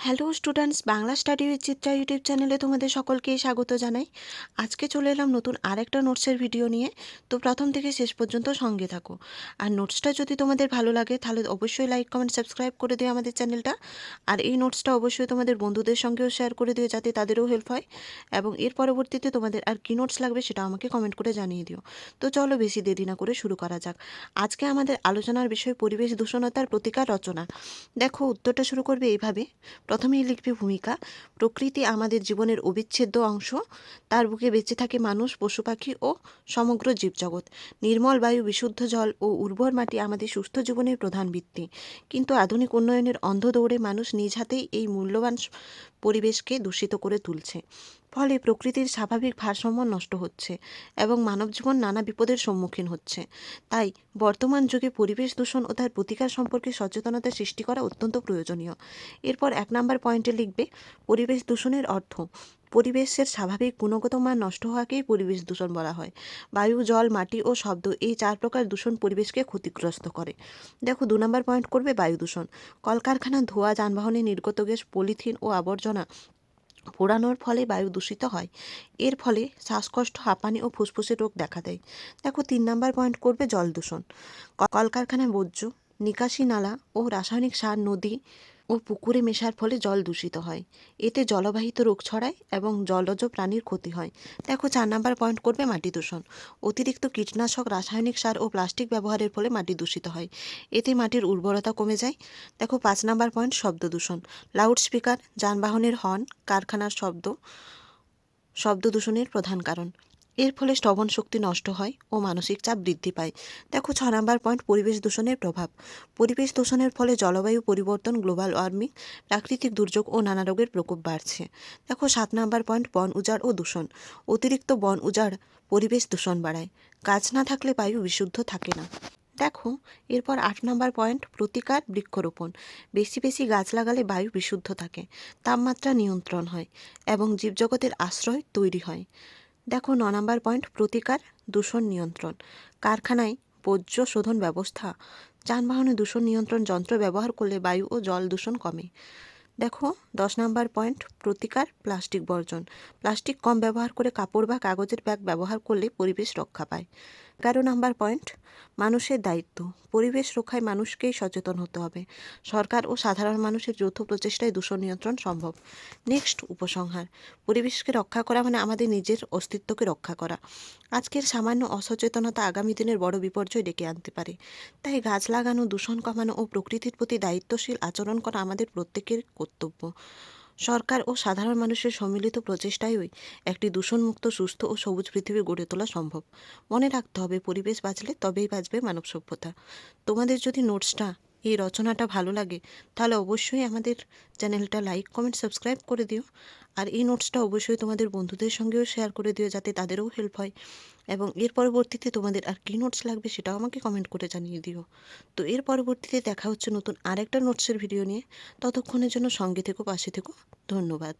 Hello students, Bangla study with Chitra YouTube চ্যানেলে তোমাদের সকলকে স্বাগত জানাই। আজকে চলে এলাম নতুন আরেকটা নোটসের ভিডিও নিয়ে। তো প্রথম থেকে শেষ পর্যন্ত সঙ্গে থাকো। আর নোটসটা যদি তোমাদের ভালো লাগে তাহলে অবশ্যই লাইক কমেন্ট সাবস্ক্রাইব করে দিও আমাদের চ্যানেলটা। আর এই নোটসটা অবশ্যই তোমাদের বন্ধুদের সঙ্গেও শেয়ার করে দিও যাতে তাদেরও হেল্প হয়। এবং এর পরবর্তীতে তোমাদের আর কী নোটস লাগবে সেটা আমাকে কমেন্ট করে জানিয়ে দিও। তো চলো বেশি দেরি না করে শুরু করা যাক। আজকে আমাদের আলোচনার বিষয় পরিবেশ দূষণতার প্রতিকার রচনা। দেখো, উত্তরটা শুরু করবে এইভাবে। প্রথমেই লিখবে ভূমিকা। প্রকৃতি আমাদের জীবনের অবিচ্ছেদ্য অংশ। তার বুকে বেঁচে থাকে মানুষ, পশু পাখি ও সমগ্র জীবজগৎ। নির্মল বায়ু, বিশুদ্ধ জল ও উর্বর মাটি আমাদের সুস্থ জীবনের প্রধান ভিত্তি। কিন্তু আধুনিক উন্নয়নের অন্ধ দৌড়ে মানুষ নিজ হাতেই এই মূল্যবান পরিবেশকে দূষিত করে তুলছে। ফলে প্রকৃতির স্বাভাবিক ভারসাম্য নষ্ট হচ্ছে এবং মানবজীবন নানা বিপদের সম্মুখীন হচ্ছে। তাই বর্তমান যুগে পরিবেশ দূষণ ও তার প্রতিকার সম্পর্কে সচেতনতা সৃষ্টি করা অত্যন্ত প্রয়োজনীয়। এরপর 1 নম্বর পয়েন্টে লিখবে পরিবেশ দূষণের অর্থ। পরিবেশের স্বাভাবিক গুণগত মান নষ্ট হওয়াকেই পরিবেশ দূষণ বলা হয়। বায়ু, জল, মাটি ও শব্দ, এই 4 প্রকার দূষণ পরিবেশকে ক্ষতিগ্রস্ত করে। দেখো, 2 নম্বর পয়েন্ট করবে বায়ু দূষণ। কলকারখানার ধোঁয়া, যানবাহনে নির্গত গ্যাস, পলিথিন ও আবর্জনা পোড়ানোর ফলে বায়ু দূষিত হয়। এর ফলে শ্বাসকষ্ট, হাঁপানি ও ফুসফুসের রোগ দেখা দেয়। দেখো, 3 নম্বর পয়েন্ট করবে জল দূষণ। কলকারখানায় বর্জ্য, নিকাশি নালা ও রাসায়নিক সার নদী ও পুকুরে মেশার ফলে জল দূষিত হয়। এতে জলবাহিত রোগ ছড়ায় এবং জলজ প্রাণীর ক্ষতি হয়। দেখো, 4 নম্বর পয়েন্ট করবে মাটি দূষণ। অতিরিক্ত কীটনাশক, রাসায়নিক সার ও প্লাস্টিক ব্যবহারের ফলে মাটি দূষিত হয়। এতে মাটির উর্বরতা কমে যায়। দেখো, 5 নম্বর পয়েন্ট শব্দ দূষণ। লাউডস্পিকার, যানবাহনের হর্ন, কারখানার শব্দ দূষণের প্রধান কারণ। এর ফলে শ্রবণ শক্তি নষ্ট হয় ও মানসিক চাপ বৃদ্ধি পায়। দেখো, 6 নম্বর পয়েন্ট পরিবেশ দূষণের প্রভাব। পরিবেশ দূষণের ফলে জলবায়ু পরিবর্তন, গ্লোবাল ওয়ার্মিং, প্রাকৃতিক দুর্যোগ ও নানা রোগের প্রকোপ বাড়ছে। দেখো, 7 নম্বর পয়েন্ট বন উজাড় ও দূষণ। অতিরিক্ত বন উজাড় পরিবেশ দূষণ বাড়ায়। গাছ না থাকলে বায়ু বিশুদ্ধ থাকে না। দেখো, এরপর 8 নম্বর পয়েন্ট প্রতিকার, বৃক্ষরোপণ। বেশি বেশি গাছ লাগালে বায়ু বিশুদ্ধ থাকে, তাপমাত্রা নিয়ন্ত্রণ হয় এবং জীবজগতের আশ্রয় তৈরি হয়। দেখো, 9 নম্বর পয়েন্ট প্রতিকার, দূষণ নিয়ন্ত্রণ। কারখানায় বর্জ্য শোধন ব্যবস্থা, যানবাহনে দূষণ নিয়ন্ত্রণ যন্ত্র ব্যবহার করলে বায়ু ও জল দূষণ কমে। দেখো, 10 নম্বর পয়েন্ট প্রতিকার, প্লাস্টিক বর্জন। প্লাস্টিক কম ব্যবহার করে কাপড় বা কাগজের ব্যাগ ব্যবহার করলে পরিবেশ রক্ষা পায়। 11 নম্বর পয়েন্ট মানুষের দায়িত্ব। পরিবেশ রক্ষায় মানুষকেই সচেতন হতে হবে। সরকার ও সাধারণ মানুষের যৌথ প্রচেষ্টায় দূষণ নিয়ন্ত্রণ সম্ভব। নেক্সট, উপসংহার। পরিবেশকে রক্ষা করা মানে আমাদের নিজের অস্তিত্বকে রক্ষা করা। আজকের সামান্য অসচেতনতা আগামী দিনের বড় বিপর্যয় ডেকে আনতে পারে। তাই গাছ লাগানো, দূষণ কমানো ও প্রকৃতির প্রতি দায়িত্বশীল আচরণ করা আমাদের প্রত্যেকের কর্তব্য। সরকার ও সাধারণ মানুষের সম্মিলিত প্রচেষ্টায়ই একটি দূষণমুক্ত, সুস্থ ও সবুজ পৃথিবী গড়ে তোলা সম্ভব। মনে রাখতে হবে, পরিবেশ বাঁচলে তবেই বাঁচবে মানব সভ্যতা। তোমাদের যদি নোটসটা, এই রচনাটা ভালো লাগে তাহলে অবশ্যই আমাদের চ্যানেলটা লাইক কমেন্ট সাবস্ক্রাইব করে দিও। আর এই নোটসটা অবশ্যই তোমাদের বন্ধুদের সঙ্গেও শেয়ার করে দিও যাতে তাদেরও হেল্প হয়। এবং এর পরবর্তীতে তোমাদের আর কী নোটস লাগবে সেটাও আমাকে কমেন্ট করে জানিয়ে দিও। তো এর পরবর্তীতে দেখা হচ্ছে নতুন আরেকটা নোটসের ভিডিও নিয়ে। ততক্ষণের জন্য সঙ্গে থেকো, পাশে থেকো। ধন্যবাদ।